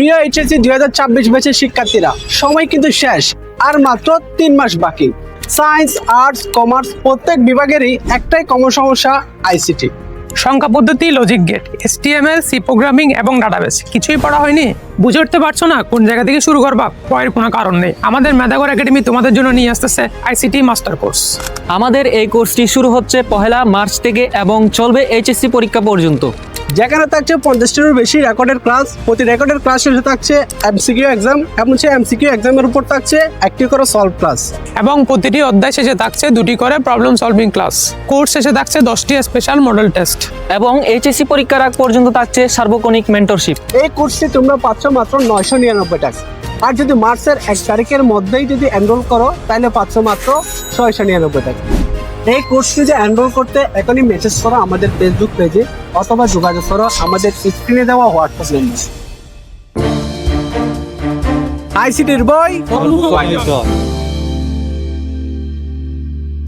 প্রিয় এইচএসসি 2024 ব্যাচের শিক্ষার্থীরা, সময় কিন্তু শেষ, আর মাত্র 3 মাস বাকি। সায়েন্স, আর্টস, কমার্স প্রত্যেক বিভাগেরই একটাই কমন সমস্যা, আইসিটি। সংখ্যা পদ্ধতি, logic gate, HTML, C programming এবং ডাটাবেস কিছুই পড়া হয়নি? বুঝে উঠতে পারছো না কোন জায়গা থেকে শুরু করবা? ভয়ের কোনো কারণ নেই। আমাদের মেধাগর একাডেমি তোমাদের জন্য নিয়ে আসতেছে আইসিটি মাস্টার কোর্স। আমাদের এই কোর্সটি শুরু হচ্ছে 1 মার্চ থেকে এবং চলবে এইচএসসি পরীক্ষা পর্যন্ত। যেখানে থাকছে 50টারও বেশি রেকর্ডেড ক্লাস। প্রতি রেকর্ডেড ক্লাস শেষে থাকছে এমসিকিউ এক্সাম, এবং সেই এমসিকিউ এক্সামের উপর থাকছে একটি করে সলভ ক্লাস। এবং প্রতিটি অধ্যায় শেষে থাকছে 2টি করে প্রবলেম সলভিং ক্লাস। কোর্স শেষে থাকছে 10টি স্পেশাল মডেল টেস্ট। এবং এইচএসসি পরীক্ষার আগ পর্যন্ত থাকছে সার্বক্ষণিক মেন্টরশিপ। এই কোর্সটি তোমরা পাচ্ছ মাত্র 999 টাকা। আর যদি মার্চের 1 তারিখের মধ্যেই যদি এনরোল করো, তাহলে পাচ্ছ মাত্র 699 টাকা। এই কোর্সটি যে এনরোল করতে এখনই মেসেজ করো আমাদের ফেসবুক পেজে, অথবা যোগাযোগ করো আমাদের স্ক্রিনে দেওয়া হোয়াটসঅ্যাপ নম্বর। আইসিটির বই।